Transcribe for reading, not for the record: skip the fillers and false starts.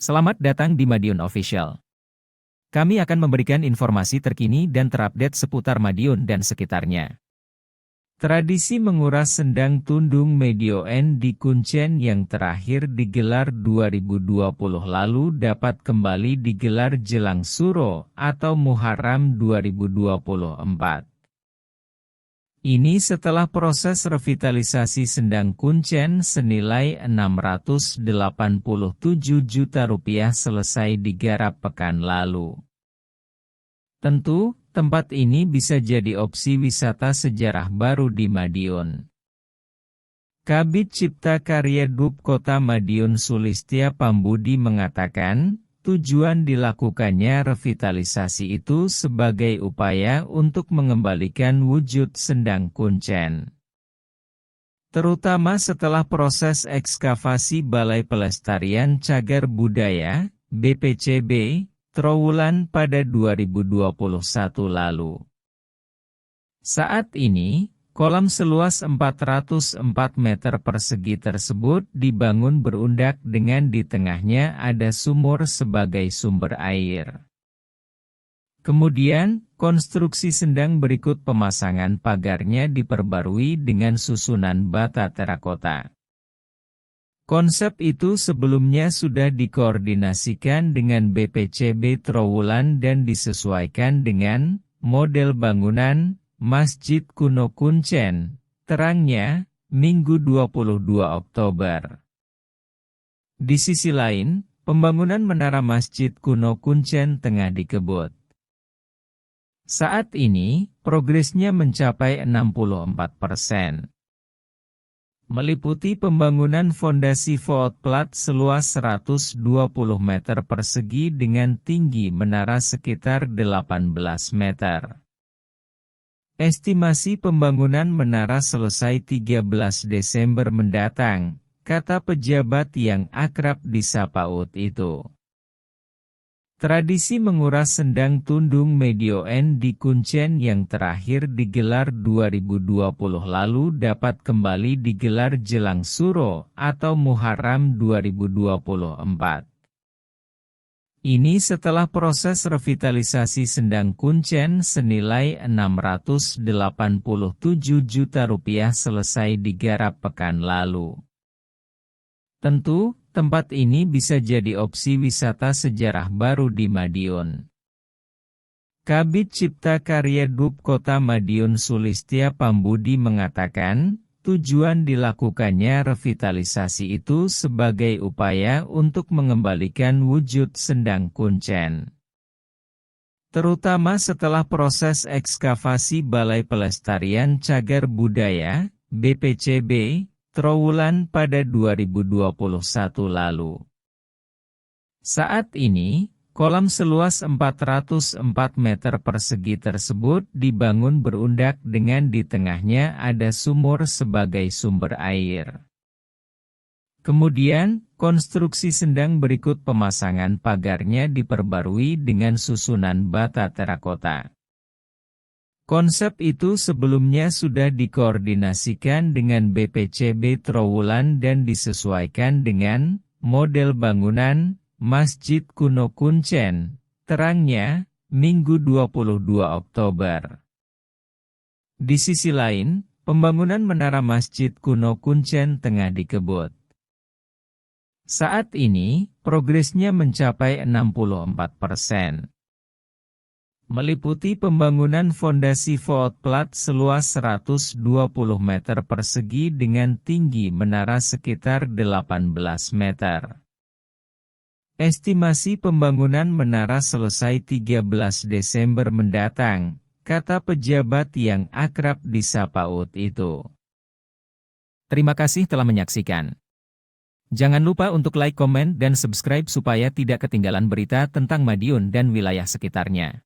Selamat datang di Madiun Official. Kami akan memberikan informasi terkini dan terupdate seputar Madiun dan sekitarnya. Tradisi menguras sendang tundung Medioen di Kuncen yang terakhir digelar 2020 lalu dapat kembali digelar jelang Suro atau Muharram 2024. Ini setelah proses revitalisasi sendang Kuncen senilai Rp687 juta selesai digarap pekan lalu. Tentu, tempat ini bisa jadi opsi wisata sejarah baru di Madiun. Kabid Cipta Karya Dub Kota Madiun Sulistia Pambudi mengatakan, tujuan dilakukannya revitalisasi itu sebagai upaya untuk mengembalikan wujud sendang Kuncen. Terutama setelah proses ekskavasi Balai Pelestarian Cagar Budaya, BPCB, Trowulan pada 2021 lalu. Saat ini, kolam seluas 404 meter persegi tersebut dibangun berundak dengan di tengahnya ada sumur sebagai sumber air. Kemudian, konstruksi sendang berikut pemasangan pagarnya diperbarui dengan susunan bata terakota. Konsep itu sebelumnya sudah dikoordinasikan dengan BPCB Trowulan dan disesuaikan dengan model bangunan Masjid Kuno Kuncen, terangnya, Minggu 22 Oktober. Di sisi lain, pembangunan menara Masjid Kuno Kuncen tengah dikebut. Saat ini, progresnya mencapai 64%. Meliputi pembangunan fondasi footplat seluas 120 meter persegi dengan tinggi menara sekitar 18 meter. Estimasi pembangunan menara selesai 13 Desember mendatang, kata pejabat yang akrab disapa Ut itu. Tradisi menguras sendang tundung Medioen di Kuncen yang terakhir digelar 2020 lalu dapat kembali digelar jelang Suro atau Muharram 2024. Ini setelah proses revitalisasi sendang Kuncen senilai Rp687 juta selesai digarap pekan lalu. Tentu, tempat ini bisa jadi opsi wisata sejarah baru di Madiun. Kabid Cipta Karya Dub Kota Madiun Sulistia Pambudi mengatakan, tujuan dilakukannya revitalisasi itu sebagai upaya untuk mengembalikan wujud sendang Kuncen. Terutama setelah proses ekskavasi Balai Pelestarian Cagar Budaya, BPCB, Trowulan pada 2021 lalu. Saat ini, kolam seluas 404 meter persegi tersebut dibangun berundak dengan di tengahnya ada sumur sebagai sumber air. Kemudian, konstruksi sendang berikut pemasangan pagarnya diperbarui dengan susunan bata terakota. Konsep itu sebelumnya sudah dikoordinasikan dengan BPCB Trowulan dan disesuaikan dengan model bangunan Masjid Kuno Kuncen, terangnya, Minggu 22 Oktober. Di sisi lain, pembangunan menara Masjid Kuno Kuncen tengah dikebut. Saat ini, progresnya mencapai 64%. Meliputi pembangunan fondasi footplat seluas 120 meter persegi dengan tinggi menara sekitar 18 meter. Estimasi pembangunan menara selesai 13 Desember mendatang, kata pejabat yang akrab disapa Ut itu. Terima kasih telah menyaksikan. Jangan lupa untuk like, komen, dan subscribe supaya tidak ketinggalan berita tentang Madiun dan wilayah sekitarnya.